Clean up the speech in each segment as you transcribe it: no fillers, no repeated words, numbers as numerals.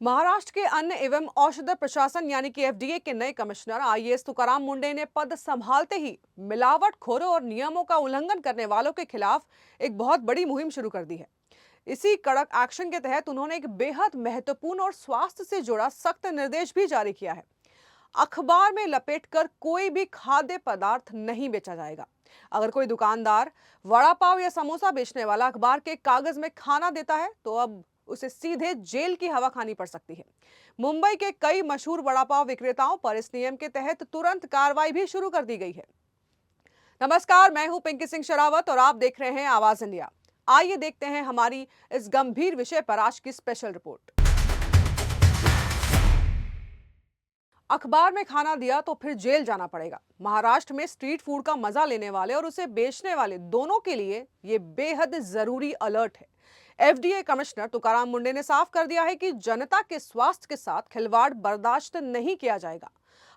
महाराष्ट्र के अन्न एवं औषध प्रशासन यानी कि एफडीए के नए कमिश्नर आईएएस तुकाराम मुंडे ने पद संभालते ही मिलावटखोरों और नियमों का उल्लंघन करने वालों के खिलाफ एक बहुत बड़ी मुहिम शुरू कर दी है। इसी कड़क एक्शन के तहत उन्होंने एक बेहद महत्वपूर्ण और स्वास्थ्य से जुड़ा सख्त निर्देश भी जारी किया है। अखबार में लपेटकर कोई भी खाद्य पदार्थ नहीं बेचा जाएगा। अगर कोई दुकानदार वड़ा पाव या समोसा बेचने वाला अखबार के कागज में खाना देता है तो अब उसे सीधे जेल की हवा खानी पड़ सकती है। मुंबई के कई मशहूर वड़ा पाव विक्रेताओं पर इस नियम के तहत तुरंत कार्रवाई भी शुरू कर दी गई है। नमस्कार, मैं हूं पिंकी सिंह शरावत और आप देख रहे हैं आवाज इंडिया। आइए देखते हैं हमारी इस गंभीर विषय पर आज की स्पेशल रिपोर्ट। अखबार में खाना दिया तो फिर जेल जाना पड़ेगा। महाराष्ट्र में स्ट्रीट फूड का मजा लेने वाले और उसे बेचने वाले दोनों के लिए ये बेहद जरूरी अलर्ट है। एफडीए कमिश्नर तुकाराम मुंडे ने साफ कर दिया है कि जनता के स्वास्थ्य के साथ खिलवाड़ बर्दाश्त नहीं किया जाएगा।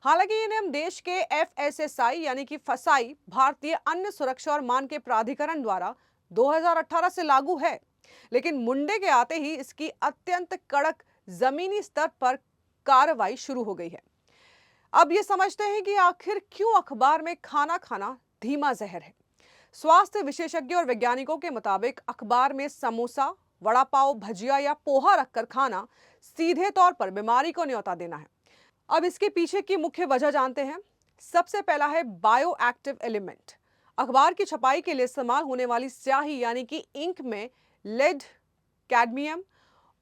हालांकि ये नियम देश के एफएसएसआई यानी कि फसाई भारतीय अन्न सुरक्षा और मानक प्राधिकरण द्वारा 2018 से लागू है, लेकिन मुंडे के आते ही इसकी अत्यंत कड़क जमीनी स्तर पर कार्रवाई शुरू हो गई है। अब ये समझते हैं कि आखिर क्यों अखबार में खाना खाना धीमा जहर है। स्वास्थ्य विशेषज्ञों और वैज्ञानिकों के मुताबिक अखबार में समोसा, वड़ा पाव, भजिया या पोहा रखकर खाना सीधे तौर पर बीमारी को न्योता देना है। अब इसके पीछे की मुख्य वजह जानते हैं। सबसे पहला है बायो एक्टिव एलिमेंट। अखबार की छपाई के लिए इस्तेमाल होने वाली स्याही यानी कि इंक में लेड, कैडमियम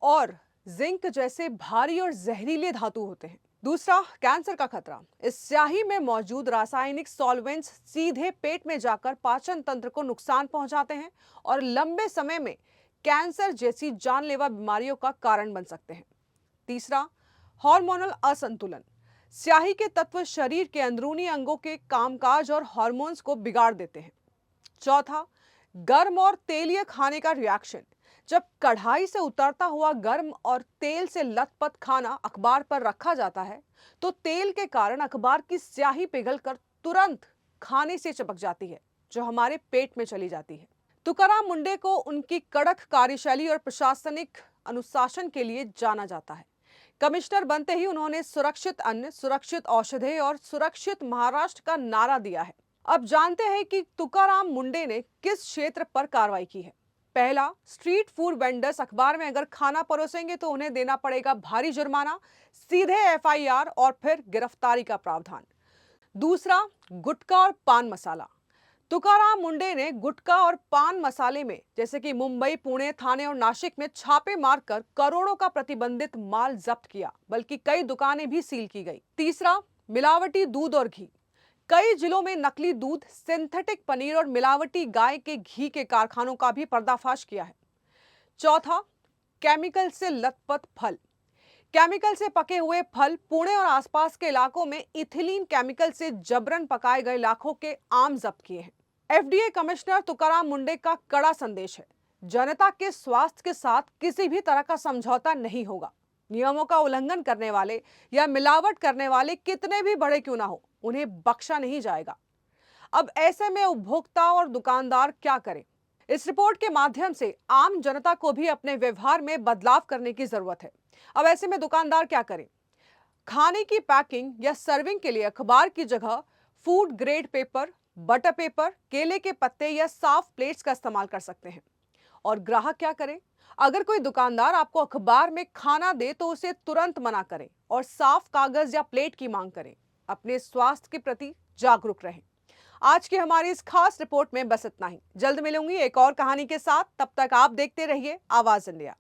और जिंक जैसे भारी और जहरीले धातु होते हैं। दूसरा, कैंसर का खतरा। इस स्याही में मौजूद रासायनिक सॉल्वेंट्स सीधे पेट में जाकर पाचन तंत्र को नुकसान पहुंचाते हैं और लंबे समय में कैंसर जैसी जानलेवा बीमारियों का कारण बन सकते हैं। तीसरा, हार्मोनल असंतुलन। स्याही के तत्व शरीर के अंदरूनी अंगों के कामकाज और हार्मोन्स को बिगाड़ देते हैं। चौथा, गर्म और तेलीय खाने का रिएक्शन। जब कढ़ाई से उतरता हुआ गर्म और तेल से लथपथ खाना अखबार पर रखा जाता है तो तेल के कारण अखबार की स्याही पिघलकर तुरंत खाने से चिपक जाती है, जो हमारे पेट में चली जाती है। तुकाराम मुंडे को उनकी कड़क कार्यशैली और प्रशासनिक अनुशासन के लिए जाना जाता है। कमिश्नर बनते ही उन्होंने सुरक्षित अन्न, सुरक्षित औषधि और सुरक्षित महाराष्ट्र का नारा दिया है। अब जानते हैं कि तुकाराम मुंडे ने किस क्षेत्र पर कार्रवाई की है। पहला, स्ट्रीट फूड वेंडर्स अखबार में अगर खाना परोसेंगे तो उन्हें देना पड़ेगा भारी जुर्माना, सीधे एफआईआर और फिर गिरफ्तारी का प्रावधान। दूसरा, गुटखा और पान मसाला। तुकाराम मुंडे ने गुटखा और पान मसाले में जैसे कि मुंबई, पुणे, थाने और नासिक में छापे मारकर करोड़ों का प्रतिबंधित माल जब्त किया, बल्कि कई दुकानें भी सील की गई। तीसरा, मिलावटी दूध और घी। कई जिलों में नकली दूध, सिंथेटिक पनीर और मिलावटी गाय के घी के कारखानों का भी पर्दाफाश किया है। चौथा, केमिकल से लथपथ फल। केमिकल से पके हुए फल। पुणे और आसपास के इलाकों में इथिलीन केमिकल से जबरन पकाए गए लाखों के आम जब्त किए हैं। एफडीए कमिश्नर तुकाराम मुंडे का कड़ा संदेश है, जनता के स्वास्थ्य के साथ किसी भी तरह का समझौता नहीं होगा। नियमों का उल्लंघन करने वाले या मिलावट करने वाले कितने भी बड़े क्यों ना हो, उन्हें बख्शा नहीं जाएगा। अब ऐसे में उपभोक्ता और दुकानदार क्या करें? इस रिपोर्ट के माध्यम से आम जनता को भी अपने व्यवहार में बदलाव करने की जरूरत है। अब ऐसे में दुकानदार क्या करें? खाने की पैकिंग या सर्विंग के लिए अखबार की जगह food grade paper, butter paper, केले के पत्ते या साफ प्लेट्स का इस्तेमाल कर सकते हैं। और ग्राहक क्या करें? अगर कोई दुकानदार आपको अखबार में खाना दे तो उसे तुरंत मना करें और साफ कागज या प्लेट की मांग करें। अपने स्वास्थ्य के प्रति जागरूक रहें। आज की हमारी इस खास रिपोर्ट में बस इतना ही। जल्द मिलूंगी एक और कहानी के साथ। तब तक आप देखते रहिए आवाज इंडिया।